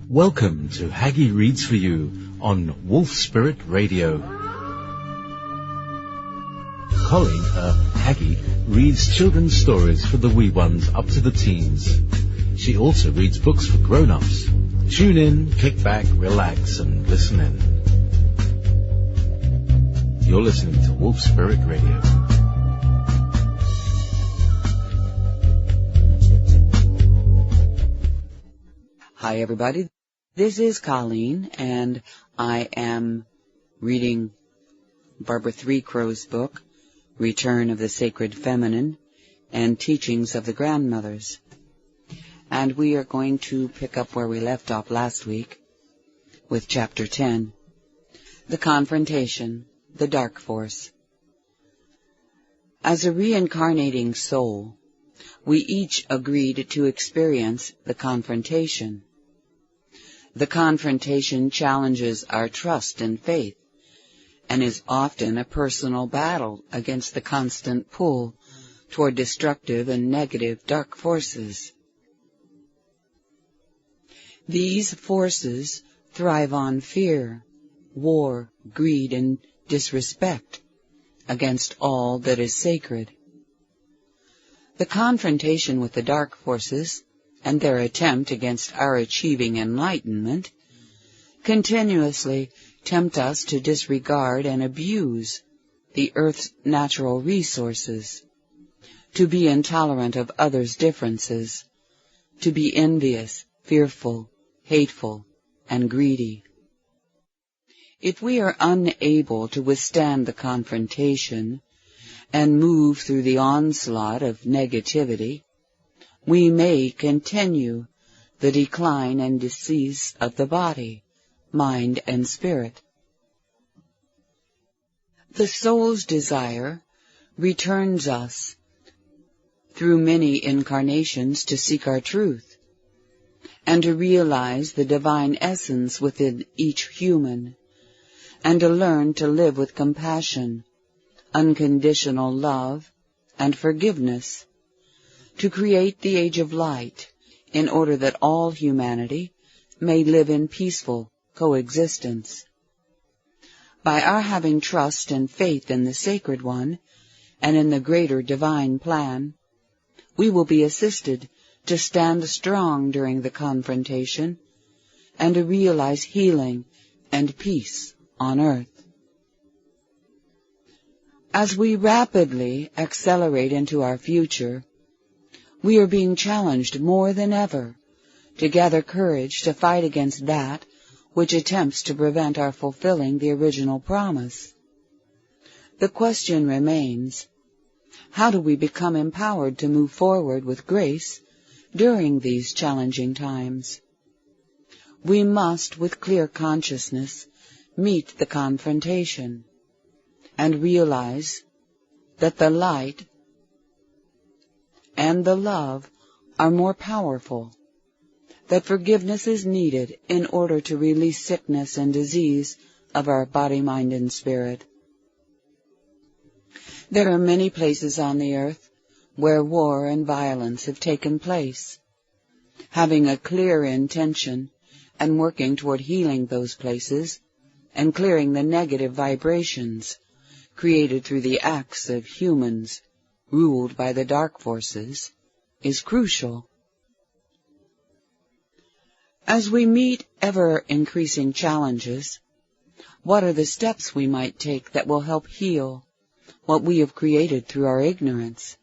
Welcome to Haggie Reads For You on Wolf Spirit Radio. Colleen, Haggie, reads children's stories for the wee ones up to the teens. She also reads books for grown-ups. Tune in, kick back, relax, and listen in. You're listening to Wolf Spirit Radio. Hi, everybody. This is Colleen, and I am reading Barbara Threecrow's book, Return of the Sacred Feminine and Teachings of the Grandmothers. And we are going to pick up where we left off last week with Chapter 10, The Confrontation, the Dark Force. As a reincarnating soul, we each agreed to experience the confrontation. The confrontation challenges our trust and faith and is often a personal battle against the constant pull toward destructive and negative dark forces. These forces thrive on fear, war, greed, and disrespect against all that is sacred. The confrontation with the dark forces and their attempt against our achieving enlightenment continuously tempt us to disregard and abuse the earth's natural resources, to be intolerant of others' differences, to be envious, fearful, hateful, and greedy. If we are unable to withstand the confrontation and move through the onslaught of negativity, we may continue the decline and disease of the body, mind, and spirit. The soul's desire returns us through many incarnations to seek our truth and to realize the divine essence within each human and to learn to live with compassion, unconditional love, and forgiveness, to create the age of light in order that all humanity may live in peaceful coexistence. By our having trust and faith in the Sacred One and in the greater divine plan, we will be assisted to stand strong during the confrontation and to realize healing and peace on earth. As we rapidly accelerate into our future, we are being challenged more than ever to gather courage to fight against that which attempts to prevent our fulfilling the original promise. The question remains, how do we become empowered to move forward with grace during these challenging times? We must, with clear consciousness, meet the confrontation and realize that the light and the love are more powerful, that forgiveness is needed in order to release sickness and disease of our body, mind, and spirit. There are many places on the earth where war and violence have taken place. Having a clear intention and working toward healing those places and clearing the negative vibrations created through the acts of humans ruled by the dark forces is crucial. As we meet ever-increasing challenges, what are the steps we might take that will help heal what we have created through our ignorance?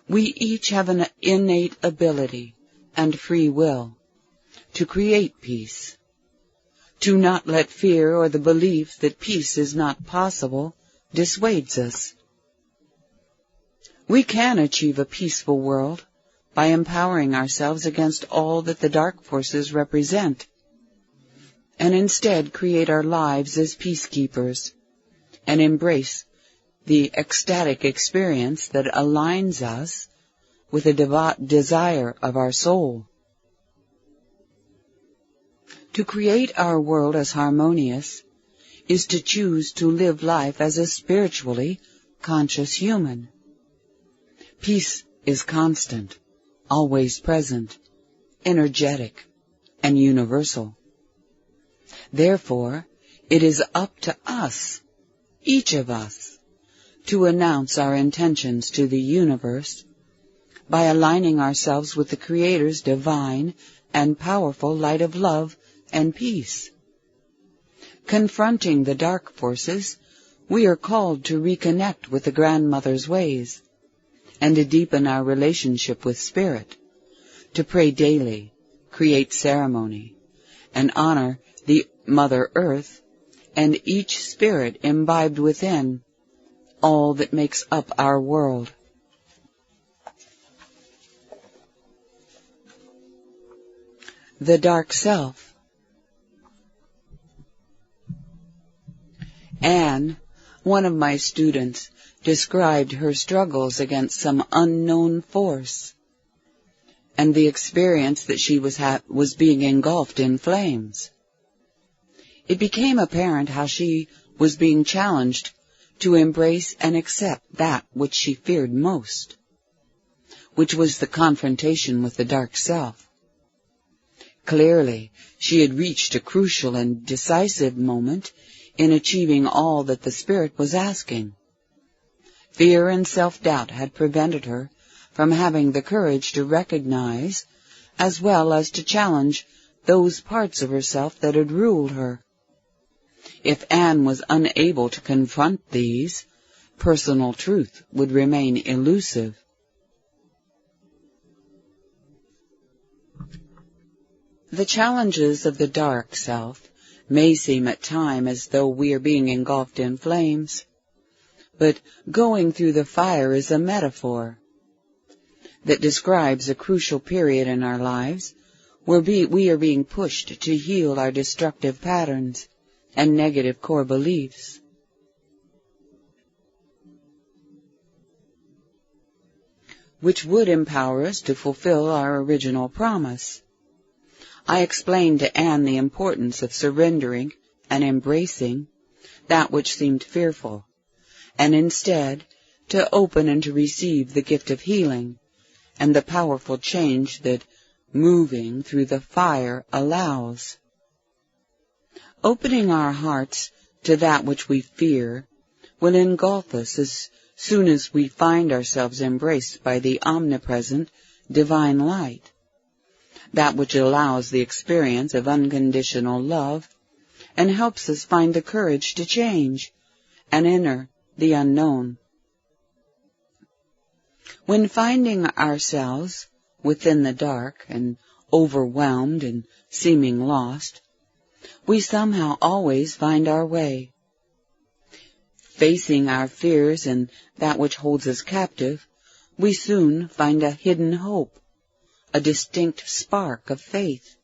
We each have an innate ability and free will to create peace, to not let fear or the belief that peace is not possible dissuades us. We can achieve a peaceful world by empowering ourselves against all that the dark forces represent, and instead create our lives as peacekeepers and embrace the ecstatic experience that aligns us with the desire of our soul. To create our world as harmonious is to choose to live life as a spiritually conscious human. Peace is constant, always present, energetic, and universal. Therefore, it is up to us, each of us, to announce our intentions to the universe by aligning ourselves with the Creator's divine and powerful light of love and peace. Confronting the dark forces, we are called to reconnect with the Grandmother's ways and to deepen our relationship with Spirit, to pray daily, create ceremony, and honor the Mother Earth and each spirit imbibed within all that makes up our world. The dark self. Anne, one of my students, described her struggles against some unknown force and the experience that she was being engulfed in flames. It became apparent how she was being challenged to embrace and accept that which she feared most, which was the confrontation with the dark self. Clearly, she had reached a crucial and decisive moment in achieving all that the Spirit was asking. Fear and self-doubt had prevented her from having the courage to recognize, as well as to challenge, those parts of herself that had ruled her. If Anne was unable to confront these, personal truth would remain elusive. The challenges of the dark self may seem at times as though we are being engulfed in flames, but going through the fire is a metaphor that describes a crucial period in our lives where we are being pushed to heal our destructive patterns and negative core beliefs. Which would empower us to fulfill our original promise. I explained to Anne the importance of surrendering and embracing that which seemed fearful, and instead to open and to receive the gift of healing and the powerful change that moving through the fire allows. Opening our hearts to that which we fear will engulf us as soon as we find ourselves embraced by the omnipresent divine light, that which allows the experience of unconditional love and helps us find the courage to change and enter the unknown. When finding ourselves within the dark and overwhelmed and seeming lost, we somehow always find our way. Facing our fears and that which holds us captive, we soon find a hidden hope, a distinct spark of faith,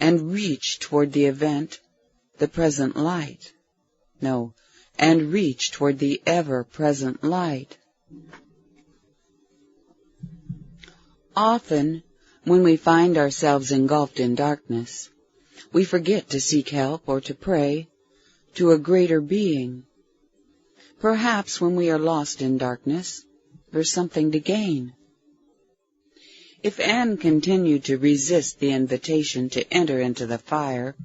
and reach toward the event, the present light. And reach toward the ever-present light. Often, when we find ourselves engulfed in darkness, we forget to seek help or to pray to a greater being. Perhaps when we are lost in darkness, there's something to gain. If Anne continued to resist the invitation to enter into the fire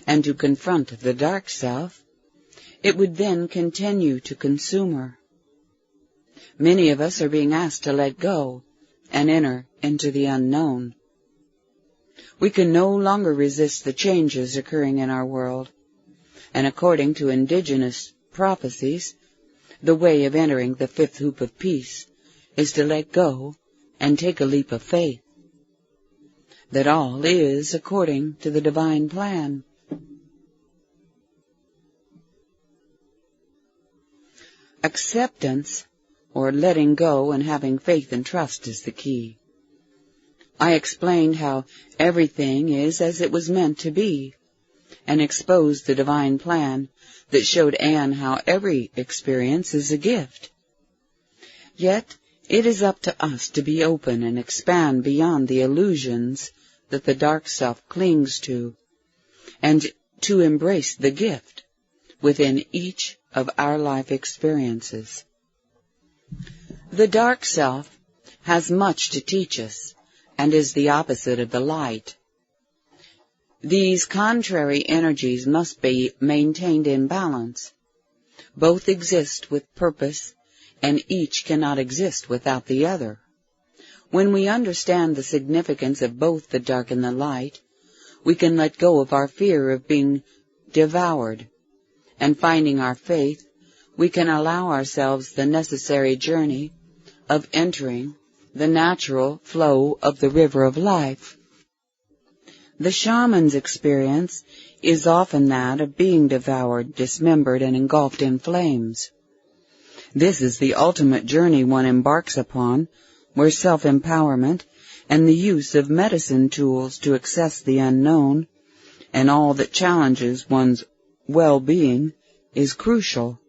and to confront the dark self, it would then continue to consume her. Many of us are being asked to let go and enter into the unknown. We can no longer resist the changes occurring in our world, and according to indigenous prophecies, the way of entering the fifth hoop of peace is to let go and take a leap of faith, that all is according to the divine plan. Acceptance, or letting go and having faith and trust, is the key. I explained how everything is as it was meant to be, and exposed the divine plan that showed Anne how every experience is a gift. Yet it is up to us to be open and expand beyond the illusions that the dark self clings to, and to embrace the gift within each of our life experiences. The dark self has much to teach us and is the opposite of the light. These contrary energies must be maintained in balance. Both exist with purpose, and each cannot exist without the other. When we understand the significance of both the dark and the light, we can let go of our fear of being devoured, and finding our faith, we can allow ourselves the necessary journey of entering the natural flow of the river of life. The shaman's experience is often that of being devoured, dismembered, and engulfed in flames. This is the ultimate journey one embarks upon, where self-empowerment and the use of medicine tools to access the unknown and all that challenges one's well-being is crucial.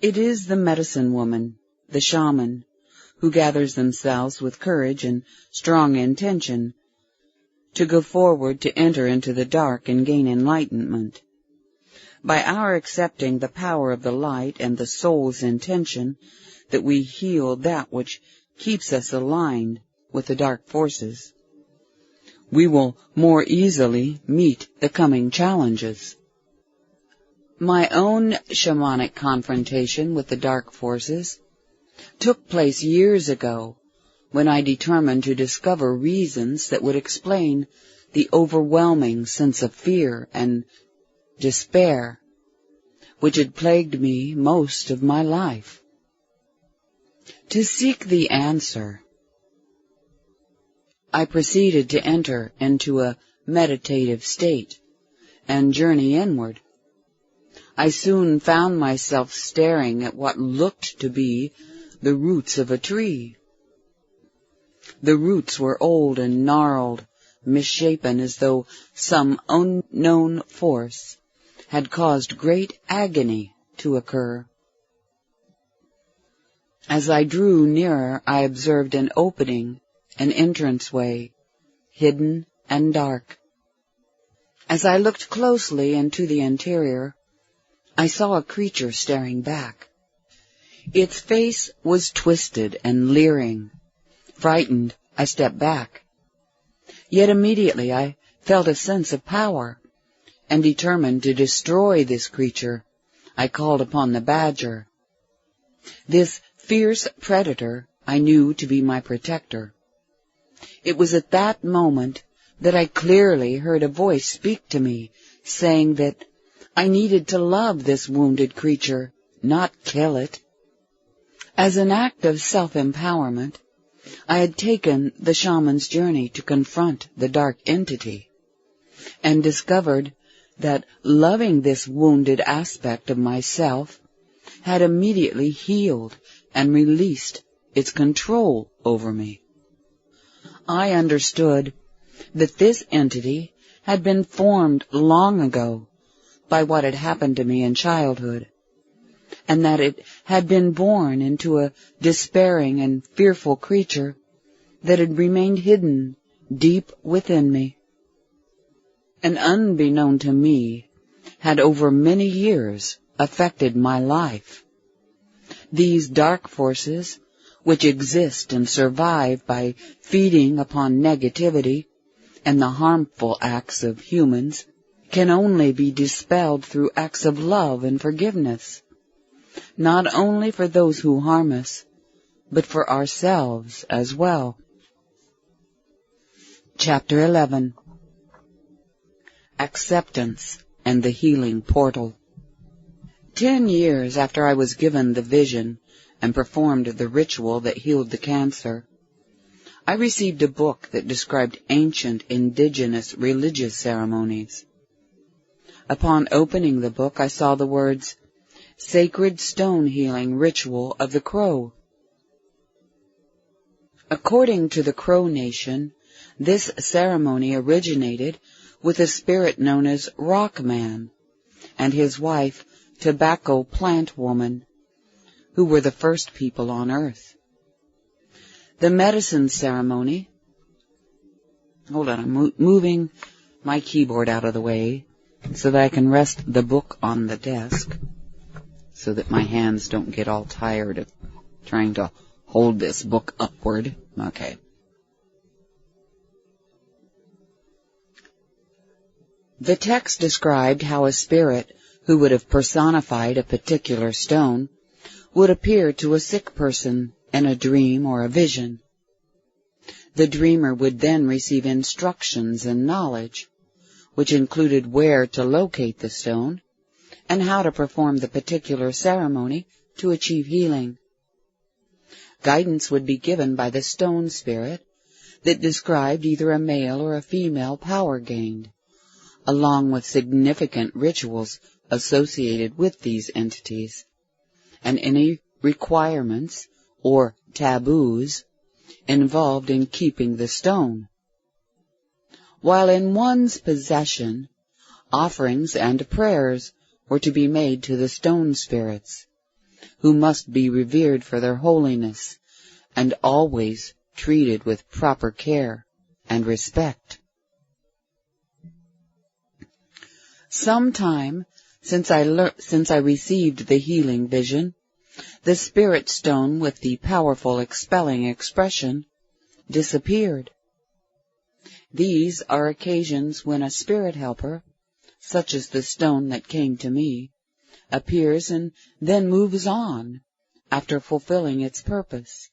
It is the medicine woman, the shaman, who gathers themselves with courage and strong intention to go forward to enter into the dark and gain enlightenment. By our accepting the power of the light and the soul's intention that we heal that which keeps us aligned with the dark forces, we will more easily meet the coming challenges. My own shamanic confrontation with the dark forces took place years ago when I determined to discover reasons that would explain the overwhelming sense of fear and despair which had plagued me most of my life. To seek the answer, I proceeded to enter into a meditative state and journey inward. I soon found myself staring at what looked to be the roots of a tree. The roots were old and gnarled, misshapen, as though some unknown force had caused great agony to occur. As I drew nearer, I observed an opening, an entranceway, hidden and dark. As I looked closely into the interior, I saw a creature staring back. Its face was twisted and leering. Frightened, I stepped back. Yet immediately I felt a sense of power, and determined to destroy this creature, I called upon the badger. This fierce predator I knew to be my protector. It was at that moment that I clearly heard a voice speak to me, saying that I needed to love this wounded creature, not kill it. As an act of self-empowerment, I had taken the shaman's journey to confront the dark entity, and discovered that loving this wounded aspect of myself had immediately healed and released its control over me. I understood that this entity had been formed long ago by what had happened to me in childhood, and that it had been born into a despairing and fearful creature that had remained hidden deep within me, and unbeknown to me had over many years affected my life. These dark forces, which exist and survive by feeding upon negativity and the harmful acts of humans, can only be dispelled through acts of love and forgiveness, not only for those who harm us, but for ourselves as well. Chapter 11. Acceptance and the Healing Portal. 10 years after I was given the vision and performed the ritual that healed the cancer, I received a book that described ancient indigenous religious ceremonies. Upon opening the book, I saw the words, Sacred Stone Healing Ritual of the Crow. According to the Crow Nation, this ceremony originated with a spirit known as Rock Man and his wife, Tobacco Plant Woman, who were the first people on Earth. The medicine ceremony... Hold on, I'm moving my keyboard out of the way so that I can rest the book on the desk so that my hands don't get all tired of trying to hold this book upward. Okay. The text described how a spirit who would have personified a particular stone would appear to a sick person in a dream or a vision. The dreamer would then receive instructions and knowledge, which included where to locate the stone and how to perform the particular ceremony to achieve healing. Guidance would be given by the stone spirit that described either a male or a female power gained, along with significant rituals associated with these entities, and any requirements or taboos involved in keeping the stone. While in one's possession, offerings and prayers were to be made to the stone spirits, who must be revered for their holiness and always treated with proper care and respect. Sometime since I received the healing vision, the spirit stone with the powerful expelling expression disappeared. These are occasions when a spirit helper, such as the stone that came to me, appears and then moves on after fulfilling its purpose.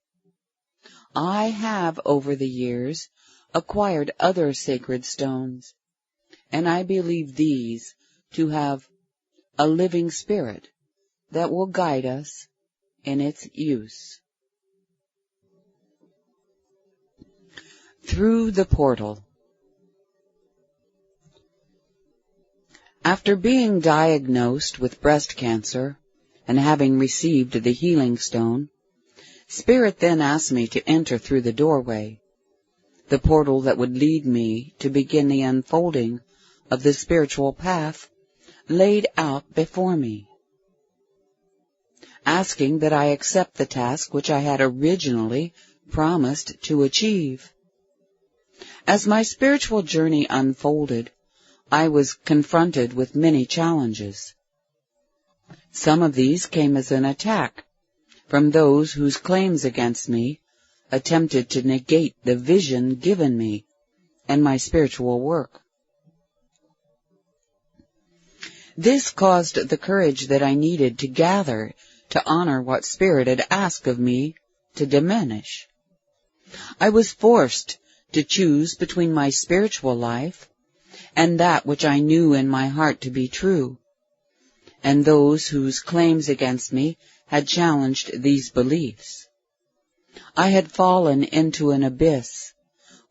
I have over the years acquired other sacred stones, and I believe these to have a living spirit that will guide us in its use. Through the portal. After being diagnosed with breast cancer and having received the healing stone, Spirit then asked me to enter through the doorway, the portal that would lead me to begin the unfolding of the spiritual path laid out before me, asking that I accept the task which I had originally promised to achieve. As my spiritual journey unfolded, I was confronted with many challenges. Some of these came as an attack from those whose claims against me attempted to negate the vision given me and my spiritual work. This caused the courage that I needed to gather to honor what Spirit had asked of me to diminish. I was forced to choose between my spiritual life and that which I knew in my heart to be true, and those whose claims against me had challenged these beliefs. I had fallen into an abyss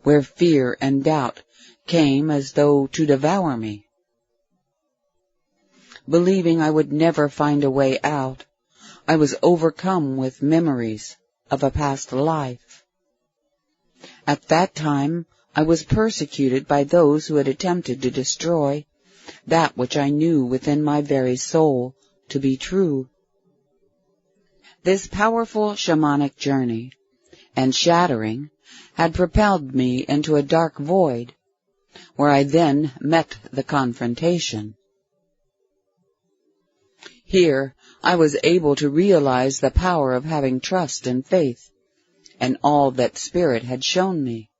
where fear and doubt came as though to devour me. Believing I would never find a way out, I was overcome with memories of a past life. At that time, I was persecuted by those who had attempted to destroy that which I knew within my very soul to be true. This powerful shamanic journey and shattering had propelled me into a dark void, where I then met the confrontation. Here I was able to realize the power of having trust and faith, and all that Spirit had shown me.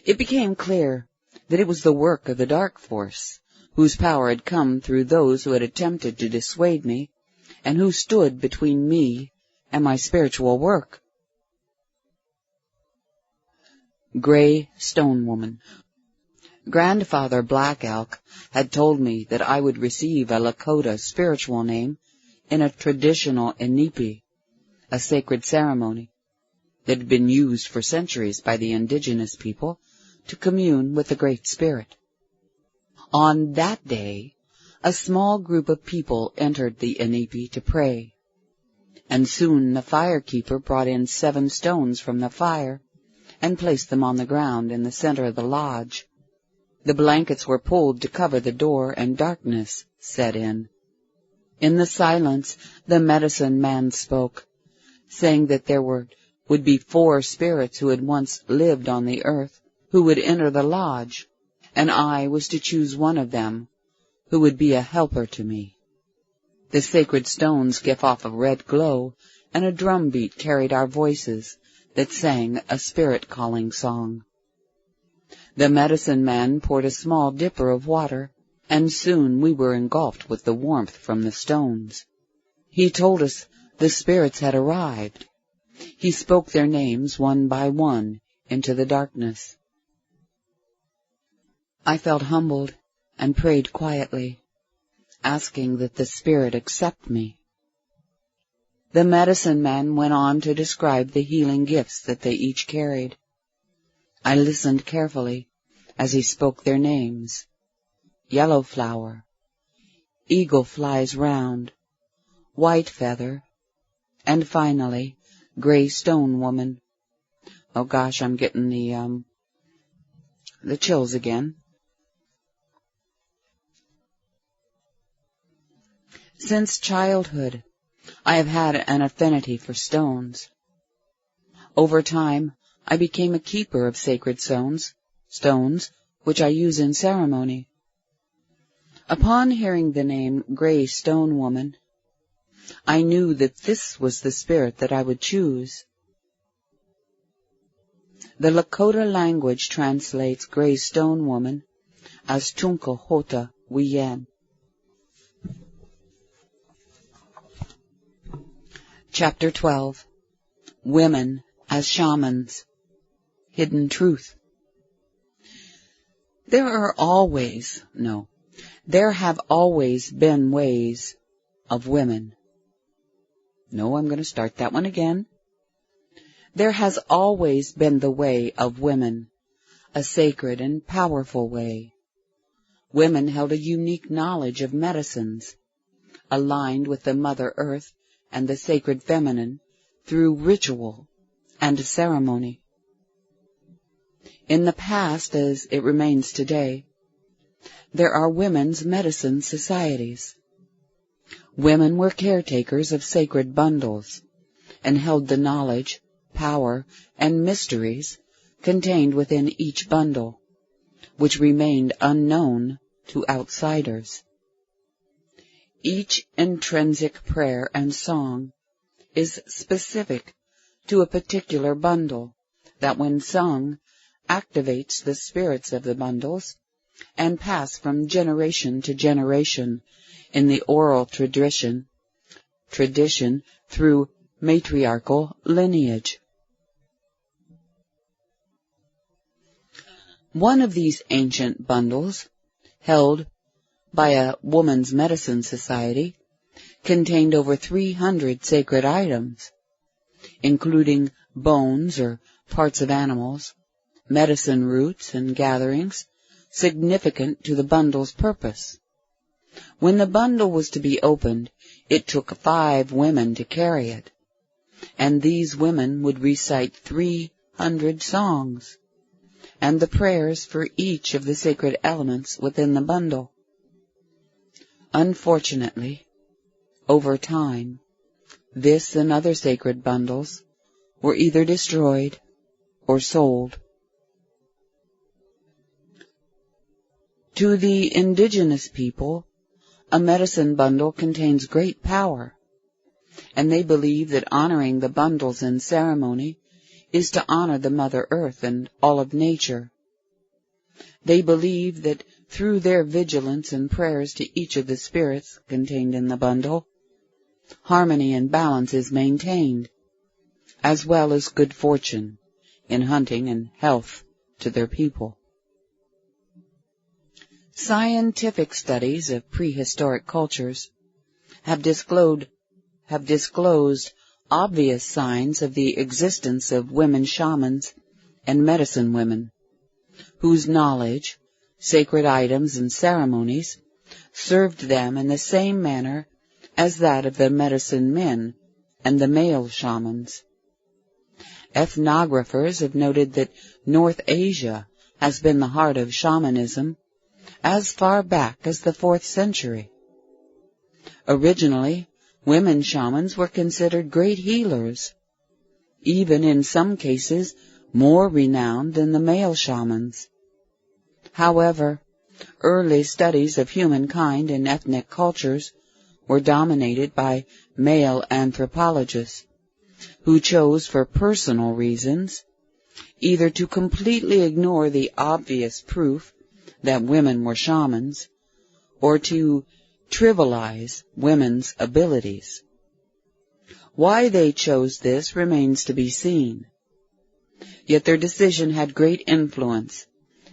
It became clear that it was the work of the dark force, whose power had come through those who had attempted to dissuade me, and who stood between me and my spiritual work. Gray Stone Woman. Grandfather Black Elk had told me that I would receive a Lakota spiritual name in a traditional Inipi, a sacred ceremony that had been used for centuries by the indigenous people to commune with the Great Spirit. On that day, a small group of people entered the Inipi to pray, and soon the firekeeper brought in 7 stones from the fire and placed them on the ground in the center of the lodge. The blankets were pulled to cover the door, and darkness set in. In the silence, the medicine man spoke, saying that there would be 4 spirits who had once lived on the earth who would enter the lodge, and I was to choose one of them, who would be a helper to me. The sacred stones gave off a red glow, and a drum beat carried our voices that sang a spirit-calling song. The medicine man poured a small dipper of water and soon we were engulfed with the warmth from the stones. He told us the spirits had arrived. He spoke their names one by one into the darkness. I felt humbled and prayed quietly, asking that the spirit accept me. The medicine man went on to describe the healing gifts that they each carried. I listened carefully as he spoke their names: Yellow Flower, Eagle Flies Round, White Feather, and finally, Gray Stone Woman. Oh gosh, I'm getting the chills again. Since childhood, I have had an affinity for stones. Over time, I became a keeper of sacred stones which I use in ceremony. Upon hearing the name Gray Stone Woman, I knew that this was the spirit that I would choose. The Lakota language translates Gray Stone Woman as Tunka Hota Wiyen. Chapter 12. Women as Shamans. Hidden Truth. There have always been ways of women. No, I'm going to start that one again. There has always been the way of women, a sacred and powerful way. Women held a unique knowledge of medicines, aligned with the Mother Earth and the sacred feminine through ritual and ceremony. In the past, as it remains today, there are women's medicine societies. Women were caretakers of sacred bundles and held the knowledge, power, and mysteries contained within each bundle, which remained unknown to outsiders. Each intrinsic prayer and song is specific to a particular bundle that, when sung, activates the spirits of the bundles and pass from generation to generation in the oral tradition through matriarchal lineage. One of these ancient bundles, held by a woman's medicine society, contained over 300 sacred items, including bones or parts of animals, medicine roots and gatherings significant to the bundle's purpose. When the bundle was to be opened, it took 5 women to carry it, and these women would recite 300 songs and the prayers for each of the sacred elements within the bundle. Unfortunately, over time, this and other sacred bundles were either destroyed or sold. To the indigenous people, a medicine bundle contains great power, and they believe that honoring the bundles in ceremony is to honor the Mother Earth and all of nature. They believe that through their vigilance and prayers to each of the spirits contained in the bundle, harmony and balance is maintained, as well as good fortune in hunting and health to their people. Scientific studies of prehistoric cultures have disclosed obvious signs of the existence of women shamans and medicine women, whose knowledge, sacred items, and ceremonies served them in the same manner as that of the medicine men and the male shamans. Ethnographers have noted that North Asia has been the heart of shamanism as far back as the 4th century. Originally, women shamans were considered great healers, even in some cases more renowned than the male shamans. However, early studies of humankind and ethnic cultures were dominated by male anthropologists, who chose for personal reasons either to completely ignore the obvious proof that women were shamans, or to trivialize women's abilities. Why they chose this remains to be seen. Yet their decision had great influence,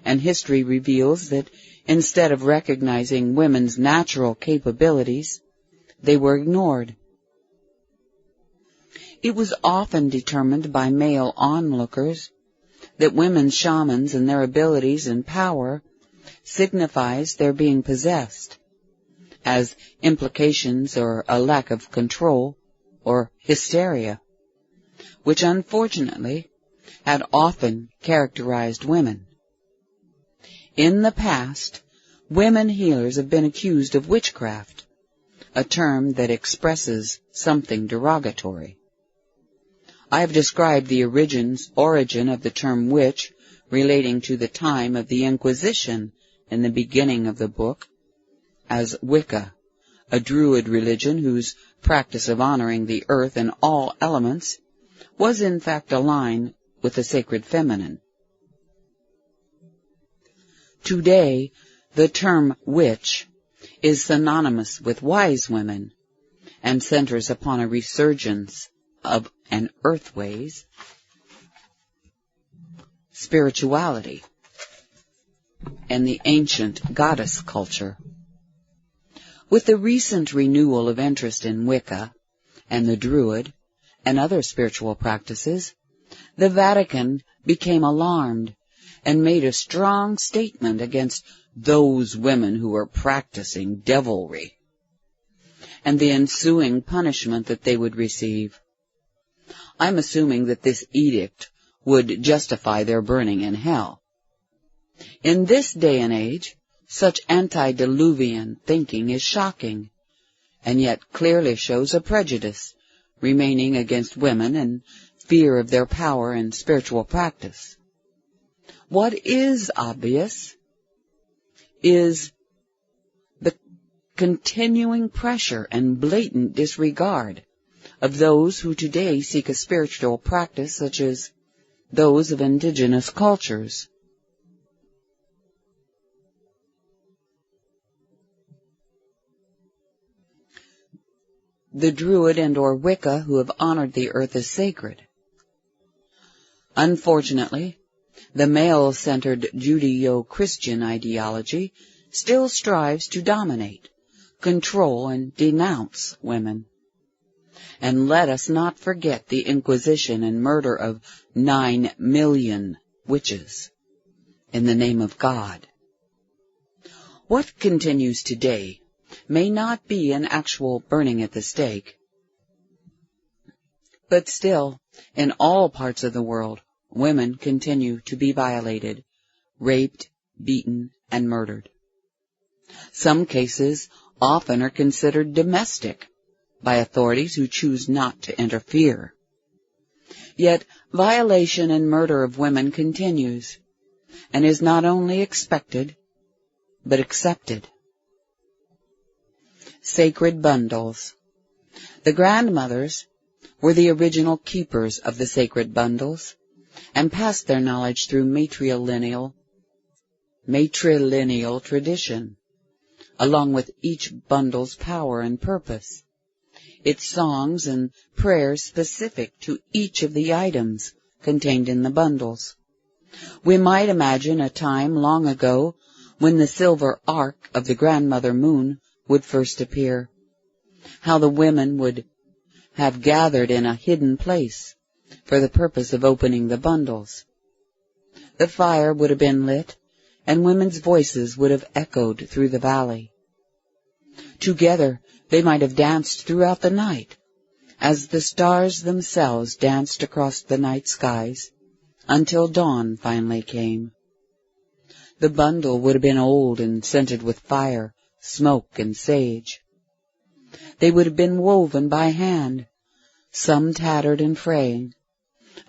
and history reveals that instead of recognizing women's natural capabilities, they were ignored. It was often determined by male onlookers that women's shamans and their abilities and power signifies their being possessed, as implications or a lack of control or hysteria, which unfortunately had often characterized women. In the past, women healers have been accused of witchcraft, a term that expresses something derogatory. I have described the origin of the term witch relating to the time of the Inquisition in the beginning of the book as Wicca, a Druid religion whose practice of honoring the earth and all elements was in fact aligned with the sacred feminine. Today, the term witch is synonymous with wise women and centers upon a resurgence of an earthways spirituality and the ancient goddess culture. With the recent renewal of interest in Wicca and the Druid and other spiritual practices, the Vatican became alarmed and made a strong statement against those women who were practicing devilry and the ensuing punishment that they would receive. I'm assuming that this edict would justify their burning in hell. In this day and age, such antediluvian thinking is shocking, and yet clearly shows a prejudice remaining against women and fear of their power and spiritual practice. What is obvious is the continuing pressure and blatant disregard of those who today seek a spiritual practice such as those of indigenous cultures. The Druid and or Wicca who have honored the earth as sacred. Unfortunately, the male-centered Judeo-Christian ideology still strives to dominate, control, and denounce women. And let us not forget the Inquisition and murder of 9 million witches in the name of God. What continues today may not be an actual burning at the stake, but still, in all parts of the world, women continue to be violated, raped, beaten, and murdered. Some cases often are considered domestic by authorities who choose not to interfere. Yet violation and murder of women continues, and is not only expected, but accepted. Sacred bundles. The grandmothers were the original keepers of the sacred bundles, and passed their knowledge through matrilineal tradition, along with each bundle's power and purpose, its songs and prayers specific to each of the items contained in the bundles. We might imagine a time long ago when the silver ark of the grandmother moon would first appear, how the women would have gathered in a hidden place for the purpose of opening the bundles. The fire would have been lit, and women's voices would have echoed through the valley. Together they might have danced throughout the night, as the stars themselves danced across the night skies, until dawn finally came. The bundle would have been old and scented with fire, smoke, and sage. They would have been woven by hand, some tattered and fraying,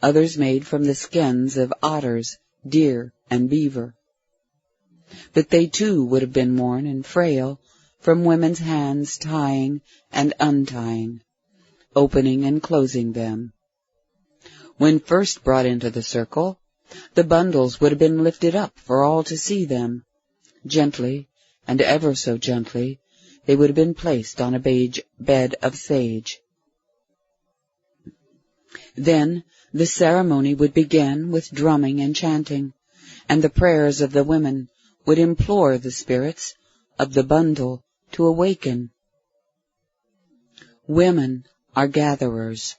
others made from the skins of otters, deer, and beaver. But they too would have been worn and frail from women's hands tying and untying, opening and closing them. When first brought into the circle, the bundles would have been lifted up for all to see them, gently and ever so gently they would have been placed on a beige bed of sage. Then the ceremony would begin with drumming and chanting, and the prayers of the women would implore the spirits of the bundle to awaken. Women are gatherers.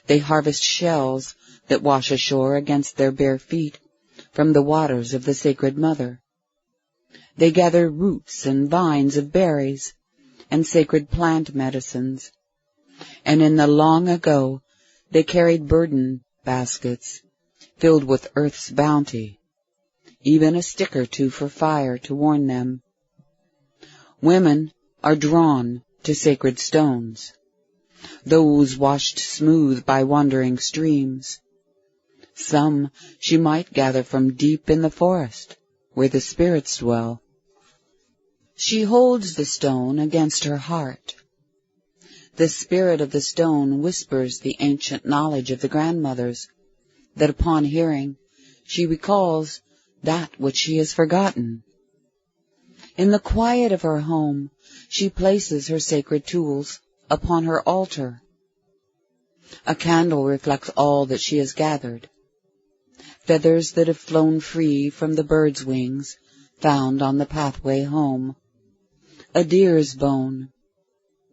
They harvest shells that wash ashore against their bare feet from the waters of the Sacred Mother. They gather roots and vines of berries and sacred plant medicines, and in the long ago they carried burden baskets filled with earth's bounty, even a stick or two for fire to warm them. Women are drawn to sacred stones, those washed smooth by wandering streams. Some she might gather from deep in the forest, where the spirits dwell. She holds the stone against her heart. The spirit of the stone whispers the ancient knowledge of the grandmothers, that upon hearing she recalls that which she has forgotten. In the quiet of her home, she places her sacred tools upon her altar. A candle reflects all that she has gathered. Feathers that have flown free from the bird's wings found on the pathway home. A deer's bone,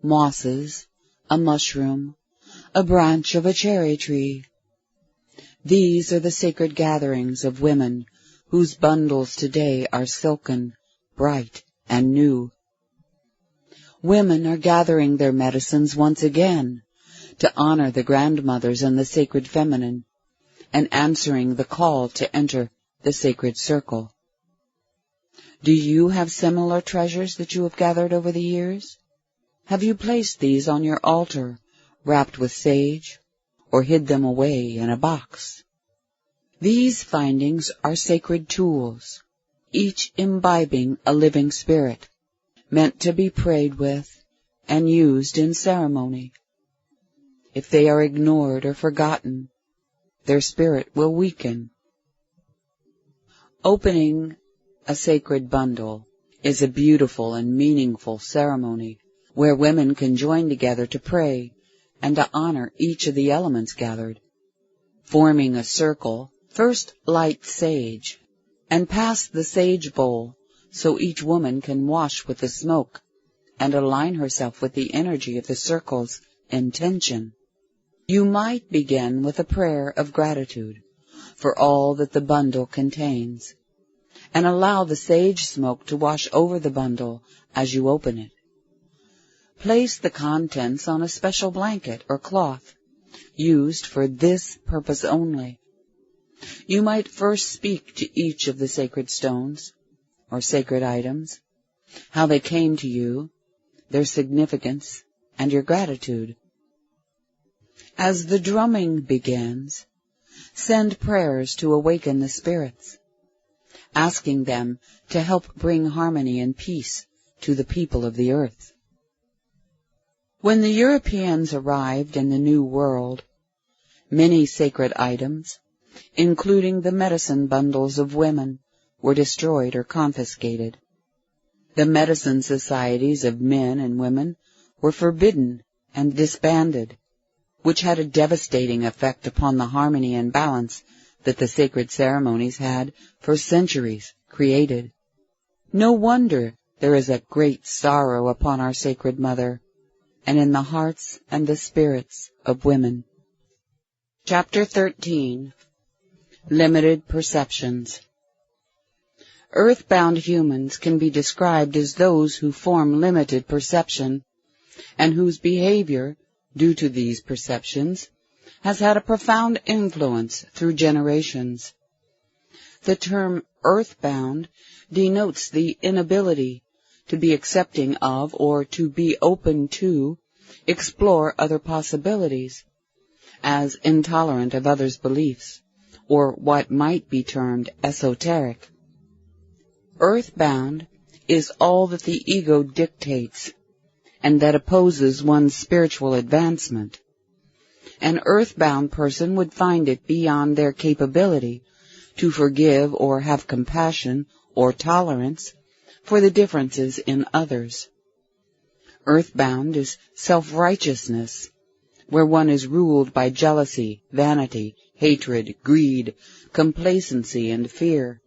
mosses, a mushroom, a branch of a cherry tree. These are the sacred gatherings of women whose bundles today are silken, bright, and new. Women are gathering their medicines once again to honor the grandmothers and the sacred feminine, and answering the call to enter the sacred circle. Do you have similar treasures that you have gathered over the years? Have you placed these on your altar, wrapped with sage, or hid them away in a box? These findings are sacred tools, each imbibing a living spirit, meant to be prayed with and used in ceremony. If they are ignored or forgotten, their spirit will weaken. Opening a sacred bundle is a beautiful and meaningful ceremony where women can join together to pray and to honor each of the elements gathered. Forming a circle, first light sage and pass the sage bowl so each woman can wash with the smoke and align herself with the energy of the circle's intention. You might begin with a prayer of gratitude for all that the bundle contains, and allow the sage smoke to wash over the bundle as you open it. Place the contents on a special blanket or cloth, used for this purpose only. You might first speak to each of the sacred stones, or sacred items, how they came to you, their significance, and your gratitude. As the drumming begins, send prayers to awaken the spirits, asking them to help bring harmony and peace to the people of the earth. When the Europeans arrived in the New World, many sacred items, including the medicine bundles of women, were destroyed or confiscated. The medicine societies of men and women were forbidden and disbanded, which had a devastating effect upon the harmony and balance that the sacred ceremonies had for centuries created. No wonder there is a great sorrow upon our Sacred Mother, and in the hearts and the spirits of women. Chapter 13. Limited Perceptions. Earthbound humans can be described as those who form limited perception, and whose behavior, due to these perceptions, has had a profound influence through generations. The term earthbound denotes the inability to be accepting of or to be open to explore other possibilities, as intolerant of others' beliefs, or what might be termed esoteric. Earthbound is all that the ego dictates, and that opposes one's spiritual advancement. An earthbound person would find it beyond their capability to forgive or have compassion or tolerance for the differences in others. Earthbound is self-righteousness, where one is ruled by jealousy, vanity, hatred, greed, complacency, and fear,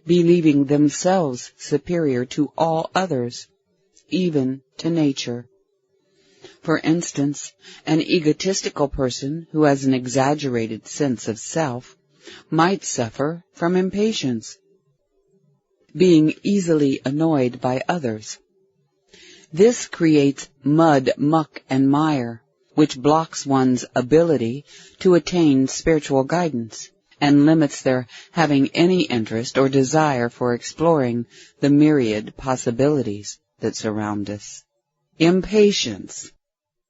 believing themselves superior to all others, even to nature. For instance, an egotistical person who has an exaggerated sense of self might suffer from impatience, being easily annoyed by others. This creates mud, muck, and mire, which blocks one's ability to attain spiritual guidance and limits their having any interest or desire for exploring the myriad possibilities that surround us. Impatience.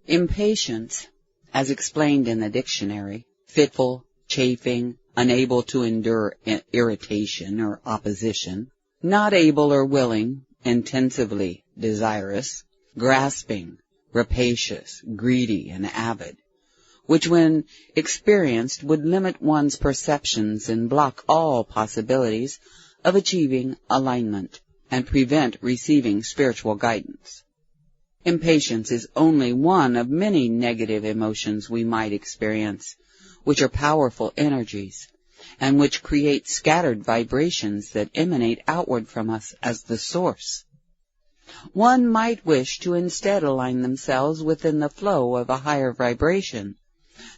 Impatience, as explained in the dictionary, fitful, chafing, unable to endure irritation or opposition, not able or willing, intensively desirous, grasping, rapacious, greedy, and avid, which when experienced would limit one's perceptions and block all possibilities of achieving alignment and prevent receiving spiritual guidance. Impatience is only one of many negative emotions we might experience, which are powerful energies, and which create scattered vibrations that emanate outward from us as the source. One might wish to instead align themselves within the flow of a higher vibration,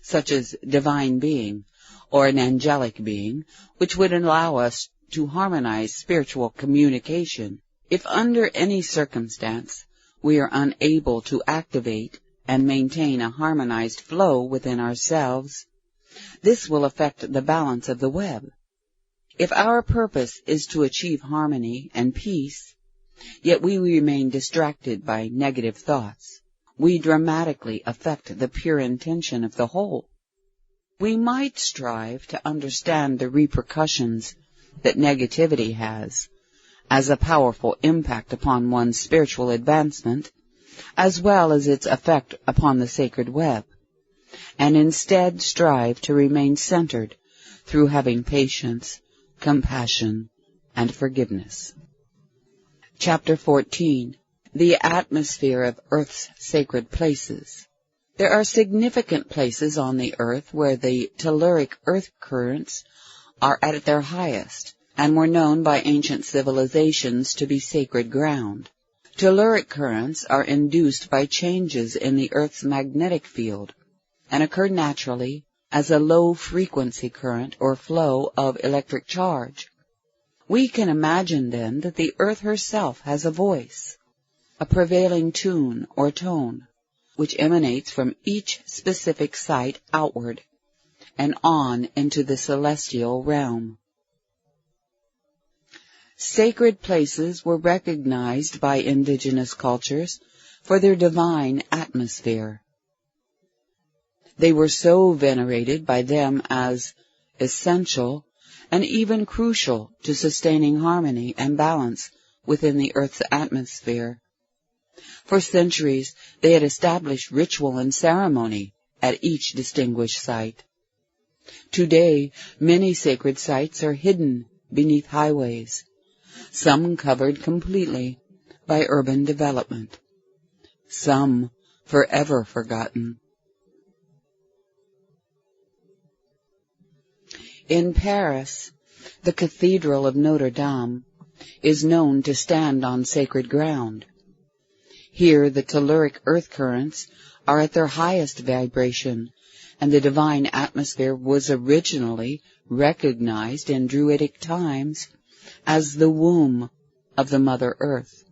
such as divine being or an angelic being, which would allow us to harmonize spiritual communication. If under any circumstance we are unable to activate and maintain a harmonized flow within ourselves, this will affect the balance of the web. If our purpose is to achieve harmony and peace, yet we remain distracted by negative thoughts, we dramatically affect the pure intention of the whole. We might strive to understand the repercussions that negativity has as a powerful impact upon one's spiritual advancement, as well as its effect upon the sacred web, and instead strive to remain centered through having patience, compassion, and forgiveness. Chapter 14. The Atmosphere of Earth's Sacred Places. There are significant places on the Earth where the telluric earth currents are at their highest, and were known by ancient civilizations to be sacred ground. Telluric currents are induced by changes in the Earth's magnetic field, and occur naturally as a low-frequency current or flow of electric charge. We can imagine, then, that the Earth herself has a voice, a prevailing tune or tone, which emanates from each specific site outward and on into the celestial realm. Sacred places were recognized by indigenous cultures for their divine atmosphere. They were so venerated by them as essential and even crucial to sustaining harmony and balance within the Earth's atmosphere. For centuries, they had established ritual and ceremony at each distinguished site. Today, many sacred sites are hidden beneath highways, some covered completely by urban development, some forever forgotten. In Paris, the Cathedral of Notre Dame is known to stand on sacred ground. Here the telluric earth currents are at their highest vibration, and the divine atmosphere was originally recognized in Druidic times as the womb of the Mother Earth.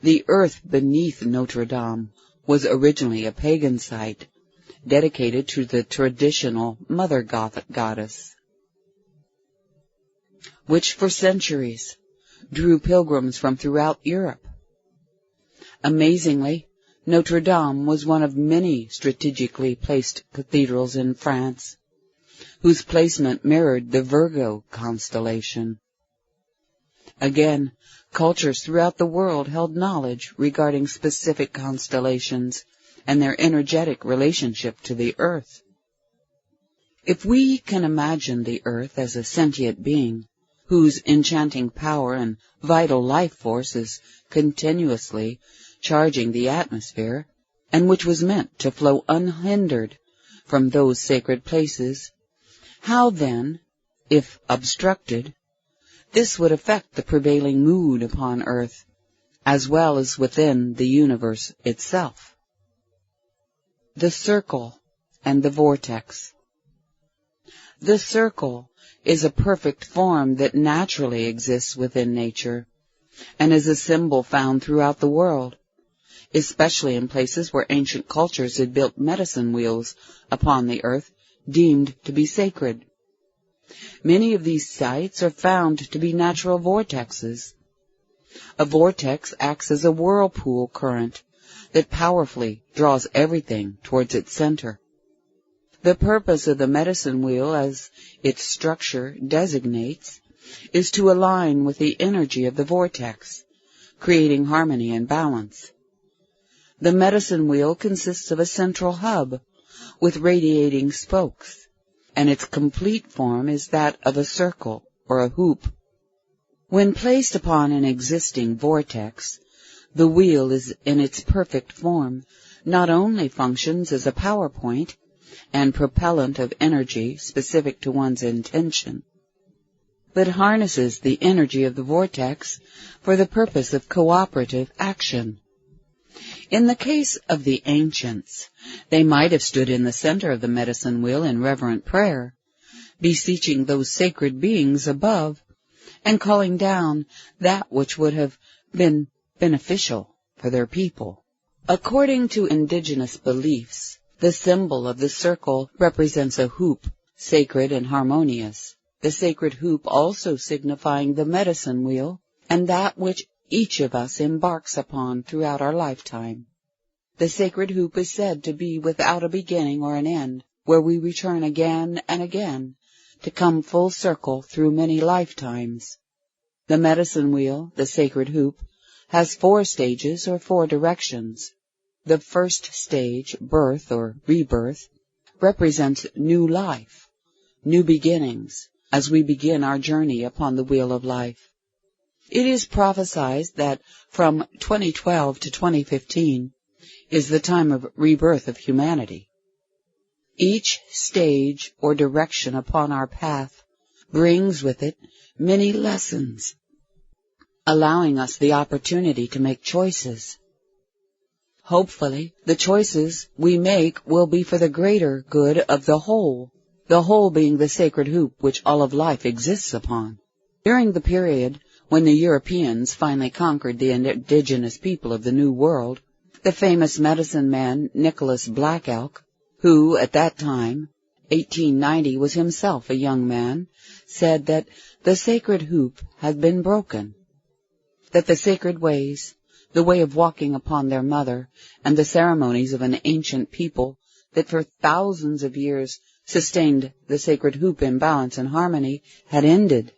The earth beneath Notre Dame was originally a pagan site, dedicated to the traditional Mother Goddess, which for centuries drew pilgrims from throughout Europe. Amazingly, Notre Dame was one of many strategically placed cathedrals in France, whose placement mirrored the Virgo constellation. Again, cultures throughout the world held knowledge regarding specific constellations and their energetic relationship to the Earth. If we can imagine the Earth as a sentient being, whose enchanting power and vital life force is continuously charging the atmosphere, and which was meant to flow unhindered from those sacred places, how then, if obstructed, this would affect the prevailing mood upon earth, as well as within the universe itself? The circle and the vortex. The circle is a perfect form that naturally exists within nature, and is a symbol found throughout the world, especially in places where ancient cultures had built medicine wheels upon the earth deemed to be sacred. Many of these sites are found to be natural vortexes. A vortex acts as a whirlpool current that powerfully draws everything towards its center. The purpose of the medicine wheel, as its structure designates, is to align with the energy of the vortex, creating harmony and balance. The medicine wheel consists of a central hub with radiating spokes, and its complete form is that of a circle or a hoop. When placed upon an existing vortex, the wheel is in its perfect form, not only functions as a power point and propellant of energy specific to one's intention, but harnesses the energy of the vortex for the purpose of cooperative action. In the case of the ancients, they might have stood in the center of the medicine wheel in reverent prayer, beseeching those sacred beings above and calling down that which would have been beneficial for their people. According to indigenous beliefs, the symbol of the circle represents a hoop, sacred and harmonious, the sacred hoop also signifying the medicine wheel and that which each of us embarks upon throughout our lifetime. The sacred hoop is said to be without a beginning or an end, where we return again and again to come full circle through many lifetimes. The medicine wheel, the sacred hoop, has 4 stages or 4 directions. The first stage, birth or rebirth, represents new life, new beginnings, as we begin our journey upon the wheel of life. It is prophesied that from 2012 to 2015 is the time of rebirth of humanity. Each stage or direction upon our path brings with it many lessons, allowing us the opportunity to make choices. Hopefully, the choices we make will be for the greater good of the whole being the sacred hoop which all of life exists upon. During the period when the Europeans finally conquered the indigenous people of the New World, the famous medicine man Nicholas Black Elk, who at that time, 1890, was himself a young man, said that the sacred hoop had been broken, that the sacred ways, the way of walking upon their mother, and the ceremonies of an ancient people that for thousands of years sustained the sacred hoop in balance and harmony, had ended.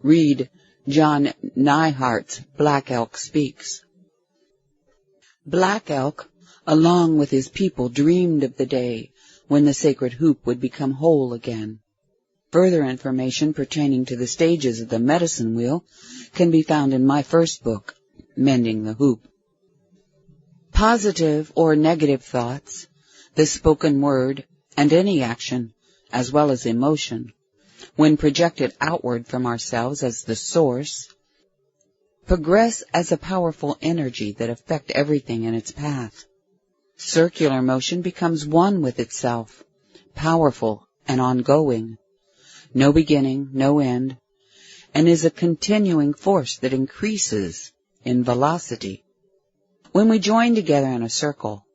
Read John Neihart's Black Elk Speaks. Black Elk, along with his people, dreamed of the day when the sacred hoop would become whole again. Further information pertaining to the stages of the medicine wheel can be found in my first book, Mending the Hoop. Positive or negative thoughts, the spoken word, and any action, as well as emotion, when projected outward from ourselves as the source, progress as a powerful energy that affect everything in its path. Circular motion becomes one with itself, powerful and ongoing, no beginning, no end, and is a continuing force that increases in velocity. When we join together in a circle,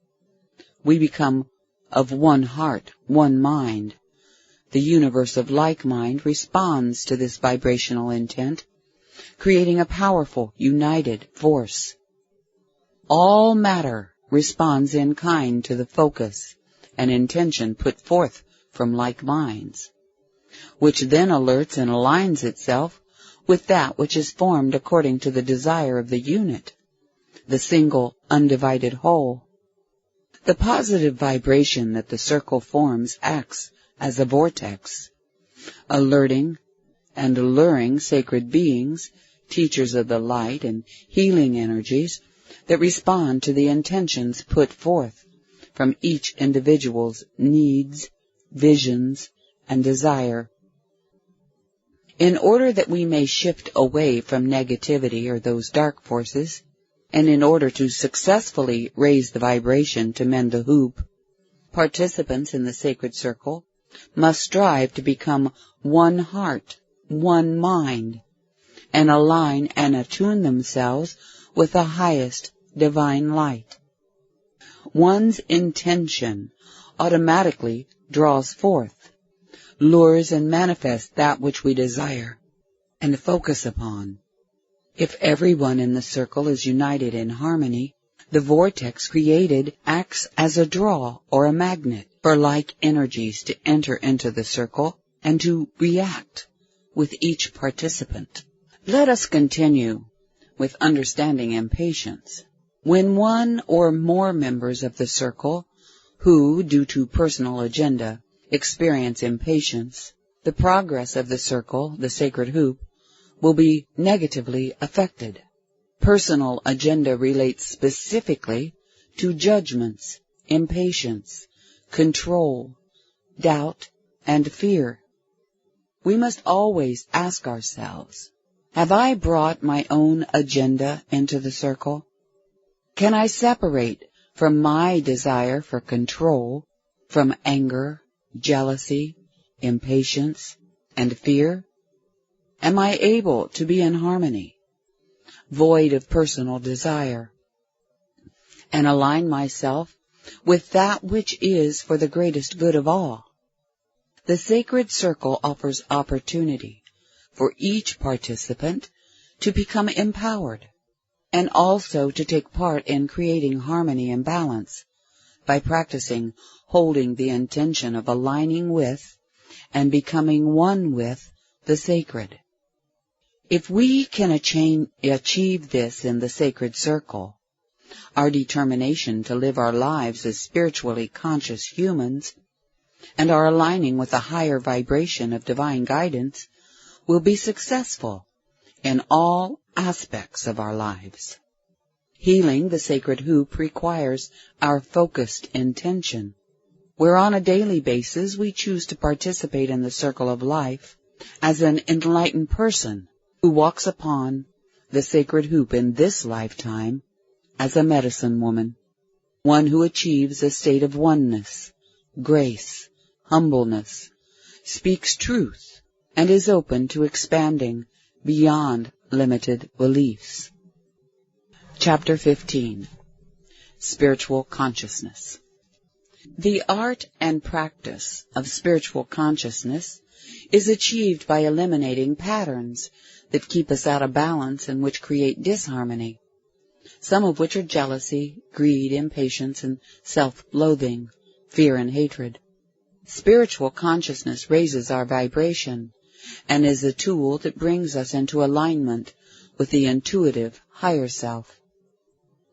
we become of one heart, one mind. The universe of like mind responds to this vibrational intent, creating a powerful, united force. All matter responds in kind to the focus and intention put forth from like minds, which then alerts and aligns itself with that which is formed according to the desire of the unit, the single, undivided whole. The positive vibration that the circle forms acts as a vortex, alerting and alluring sacred beings, teachers of the light and healing energies that respond to the intentions put forth from each individual's needs, visions, and desire. In order that we may shift away from negativity or those dark forces, and in order to successfully raise the vibration to mend the hoop, participants in the sacred circle must strive to become one heart, one mind, and align and attune themselves with the highest divine light. One's intention automatically draws forth, lures and manifests that which we desire and focus upon. If everyone in the circle is united in harmony, the vortex created acts as a draw or a magnet for like energies to enter into the circle and to react with each participant. Let us continue with understanding and patience. When one or more members of the circle who, due to personal agenda, experience impatience, the progress of the circle, the sacred hoop, will be negatively affected. Personal agenda relates specifically to judgments, impatience, control, doubt, and fear. We must always ask ourselves, have I brought my own agenda into the circle? Can I separate from my desire for control from anger, jealousy, impatience, and fear? Am I able to be in harmony, void of personal desire, and align myself with that which is for the greatest good of all? The sacred circle offers opportunity for each participant to become empowered and also to take part in creating harmony and balance by practicing holding the intention of aligning with and becoming one with the sacred. If we can achieve this in the sacred circle, our determination to live our lives as spiritually conscious humans and our aligning with a higher vibration of divine guidance will be successful in all aspects of our lives. Healing the sacred hoop requires our focused intention, where on a daily basis we choose to participate in the circle of life as an enlightened person who walks upon the sacred hoop in this lifetime as a medicine woman, one who achieves a state of oneness, grace, humbleness, speaks truth, and is open to expanding beyond limited beliefs. Chapter 15. Spiritual Consciousness. The art and practice of spiritual consciousness is achieved by eliminating patterns that keep us out of balance and which create disharmony, some of which are jealousy, greed, impatience, and self-loathing, fear and hatred. Spiritual consciousness raises our vibration and is a tool that brings us into alignment with the intuitive higher self.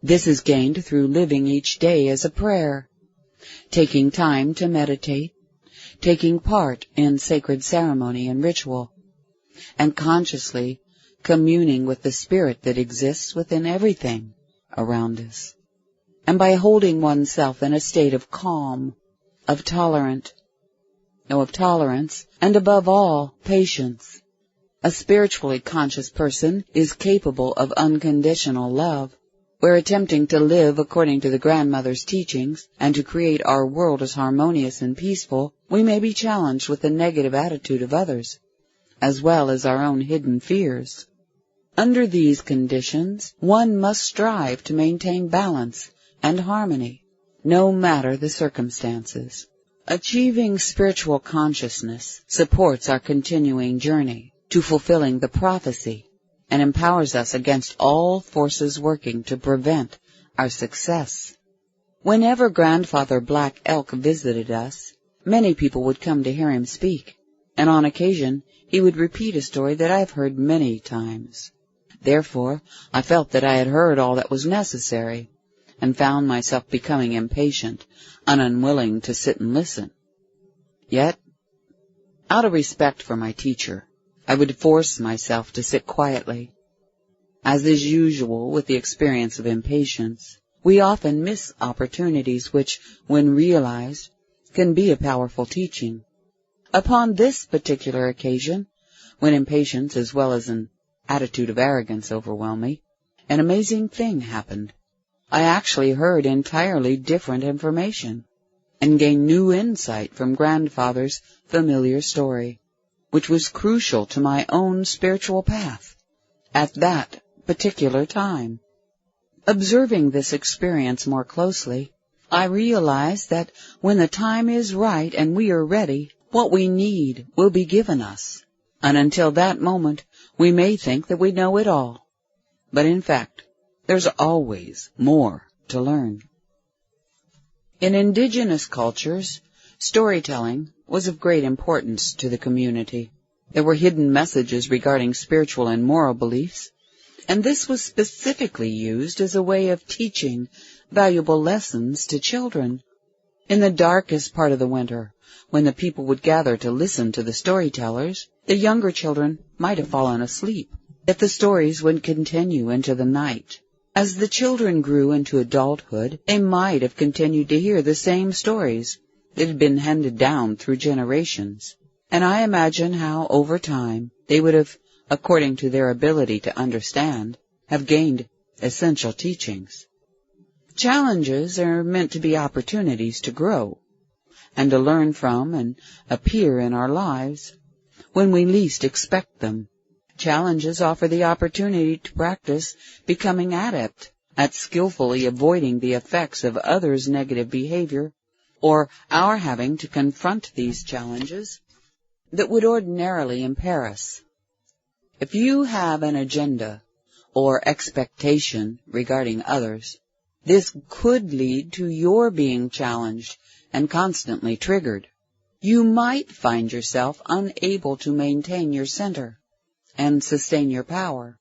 This is gained through living each day as a prayer, taking time to meditate, taking part in sacred ceremony and ritual, and consciously communing with the spirit that exists within everything around us, and by holding oneself in a state of calm, of tolerance, and above all, patience. A spiritually conscious person is capable of unconditional love, where attempting to live according to the grandmother's teachings and to create our world as harmonious and peaceful, we may be challenged with the negative attitude of others, as well as our own hidden fears. Under these conditions, one must strive to maintain balance and harmony, no matter the circumstances. Achieving spiritual consciousness supports our continuing journey to fulfilling the prophecy and empowers us against all forces working to prevent our success. Whenever Grandfather Black Elk visited us, many people would come to hear him speak, and on occasion he would repeat a story that I have heard many times. Therefore, I felt that I had heard all that was necessary, and found myself becoming impatient and unwilling to sit and listen. Yet, out of respect for my teacher, I would force myself to sit quietly. As is usual with the experience of impatience, we often miss opportunities which, when realized, can be a powerful teaching. Upon this particular occasion, when impatience as well as an attitude of arrogance overwhelmed me, an amazing thing happened. I actually heard entirely different information, and gained new insight from grandfather's familiar story, which was crucial to my own spiritual path at that particular time. Observing this experience more closely, I realized that when the time is right and we are ready, what we need will be given us, and until that moment we may think that we know it all. But in fact, there's always more to learn. In indigenous cultures, storytelling was of great importance to the community. There were hidden messages regarding spiritual and moral beliefs, and this was specifically used as a way of teaching valuable lessons to children. In the darkest part of the winter, when the people would gather to listen to the storytellers, the younger children might have fallen asleep, yet the stories would continue into the night. As the children grew into adulthood, they might have continued to hear the same stories that had been handed down through generations, and I imagine how, over time, they would have, according to their ability to understand, have gained essential teachings. Challenges are meant to be opportunities to grow, and to learn from and appear in our lives when we least expect them. Challenges offer the opportunity to practice becoming adept at skillfully avoiding the effects of others' negative behavior, or our having to confront these challenges that would ordinarily impair us. If you have an agenda or expectation regarding others, this could lead to your being challenged and constantly triggered. You might find yourself unable to maintain your center and sustain your power.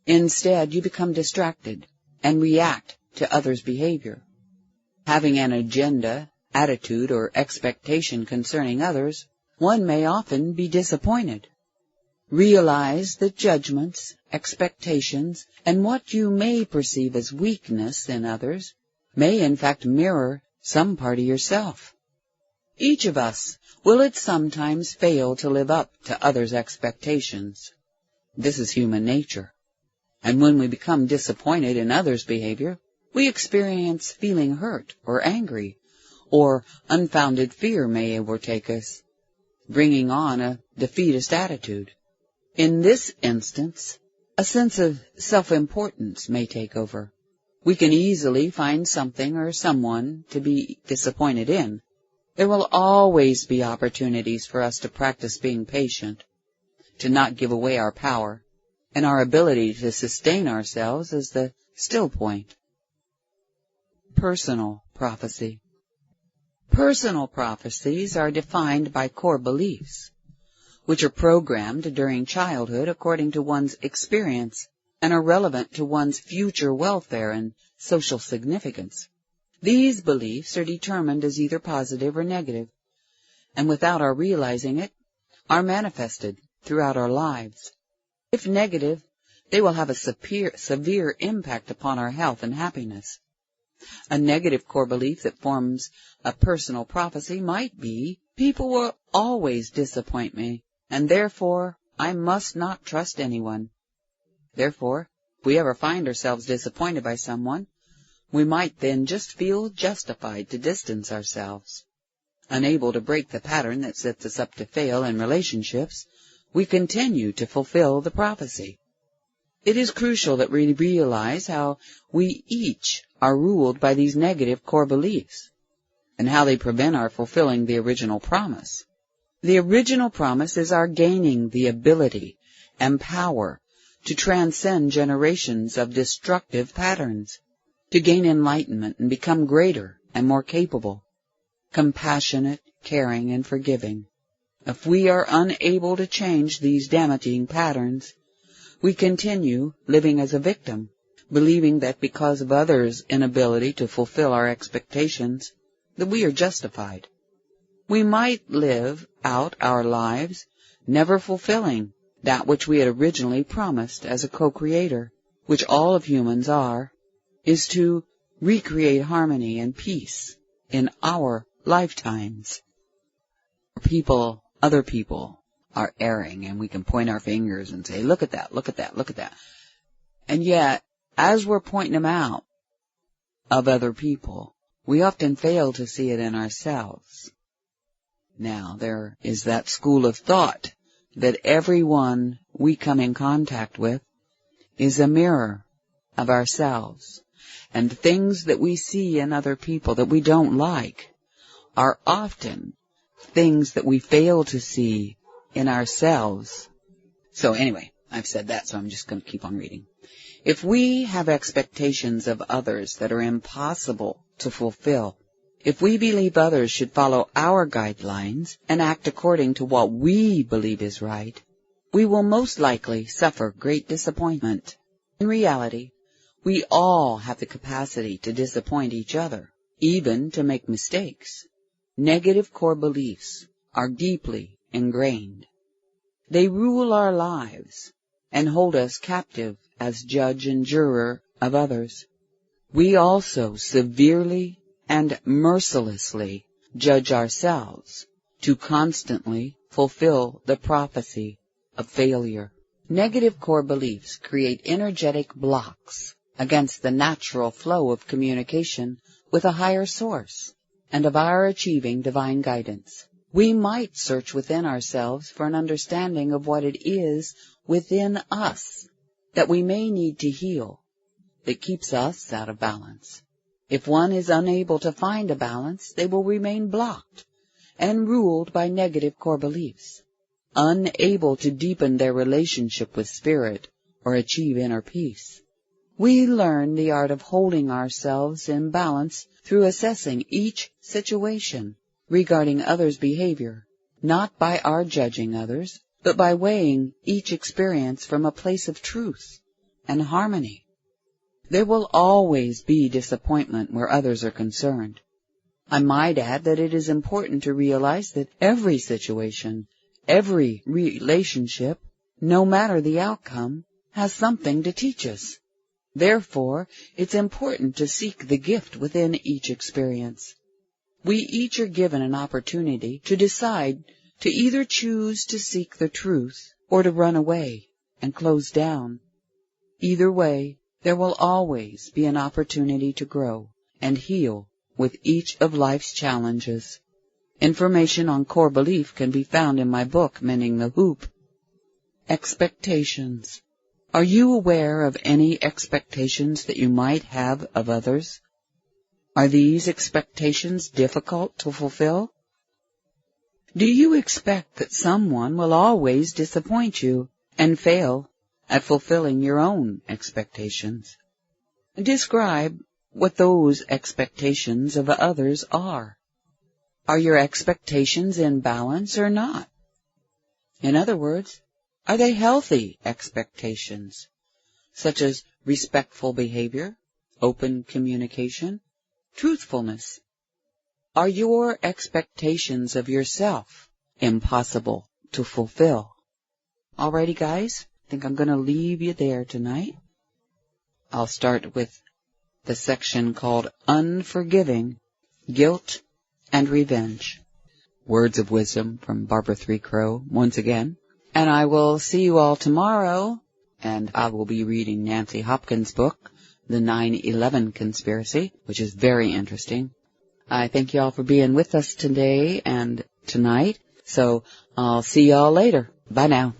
Instead, you become distracted and react to others' behavior. Having an agenda, attitude, or expectation concerning others, one may often be disappointed. Realize that judgments, expectations, and what you may perceive as weakness in others may in fact mirror some part of yourself. Each of us will at some times fail to live up to others' expectations. This is human nature. And when we become disappointed in others' behavior, we experience feeling hurt or angry, or unfounded fear may overtake us, bringing on a defeatist attitude. In this instance, a sense of self-importance may take over. We can easily find something or someone to be disappointed in. There will always be opportunities for us to practice being patient, to not give away our power, and our ability to sustain ourselves as the still point. Personal prophecy. Personal prophecies are defined by core beliefs, which are programmed during childhood according to one's experience and are relevant to one's future welfare and social significance. These beliefs are determined as either positive or negative, and without our realizing it, are manifested throughout our lives. If negative, they will have a severe impact upon our health and happiness. A negative core belief that forms a personal prophecy might be, people will always disappoint me, and therefore I must not trust anyone. Therefore, if we ever find ourselves disappointed by someone, we might then just feel justified to distance ourselves. Unable to break the pattern that sets us up to fail in relationships, we continue to fulfill the prophecy. It is crucial that we realize how we each are ruled by these negative core beliefs, and how they prevent our fulfilling the original promise. The original promise is our gaining the ability and power to transcend generations of destructive patterns, to gain enlightenment and become greater and more capable, compassionate, caring, and forgiving. If we are unable to change these damaging patterns, we continue living as a victim, believing that because of others' inability to fulfill our expectations, that we are justified. We might live out our lives never fulfilling that which we had originally promised as a co-creator, which all of humans are, is to recreate harmony and peace in our lifetimes. Other people are erring, and we can point our fingers and say, look at that, look at that, look at that. And yet, as we're pointing them out of other people, we often fail to see it in ourselves. Now, there is that school of thought that everyone we come in contact with is a mirror of ourselves, and things that we see in other people that we don't like are often things that we fail to see in ourselves. So anyway, I've said that, so I'm just going to keep on reading. If we have expectations of others that are impossible to fulfill, if we believe others should follow our guidelines and act according to what we believe is right, we will most likely suffer great disappointment. In reality, we all have the capacity to disappoint each other, even to make mistakes. Negative core beliefs are deeply ingrained. They rule our lives and hold us captive as judge and juror of others. We also severely and mercilessly judge ourselves to constantly fulfill the prophecy of failure. Negative core beliefs create energetic blocks against the natural flow of communication with a higher source and of our achieving divine guidance. We might search within ourselves for an understanding of what it is within us that we may need to heal that keeps us out of balance. If one is unable to find a balance, they will remain blocked and ruled by negative core beliefs, unable to deepen their relationship with spirit or achieve inner peace. We learn the art of holding ourselves in balance through assessing each situation regarding others' behavior, not by our judging others, but by weighing each experience from a place of truth and harmony. There will always be disappointment where others are concerned. I might add that it is important to realize that every situation, every relationship, no matter the outcome, has something to teach us. Therefore, it's important to seek the gift within each experience. We each are given an opportunity to decide to either choose to seek the truth or to run away and close down. Either way, there will always be an opportunity to grow and heal with each of life's challenges. Information on core belief can be found in my book, Mending the Hoop. Expectations. Are you aware of any expectations that you might have of others? Are these expectations difficult to fulfill? Do you expect that someone will always disappoint you and fail at fulfilling your own expectations? Describe what those expectations of others are. Are your expectations in balance or not? In other words, are they healthy expectations, such as respectful behavior, open communication, truthfulness? Are your expectations of yourself impossible to fulfill? Alrighty, guys, I think I'm going to leave you there tonight. I'll start with the section called Unforgiving, Guilt and Revenge. Words of wisdom from Barbara 3 Crow once again. And I will see you all tomorrow, and I will be reading Nancy Hopkins' book, The 9/11 Conspiracy, which is very interesting. I thank you all for being with us today and tonight, so I'll see you all later. Bye now.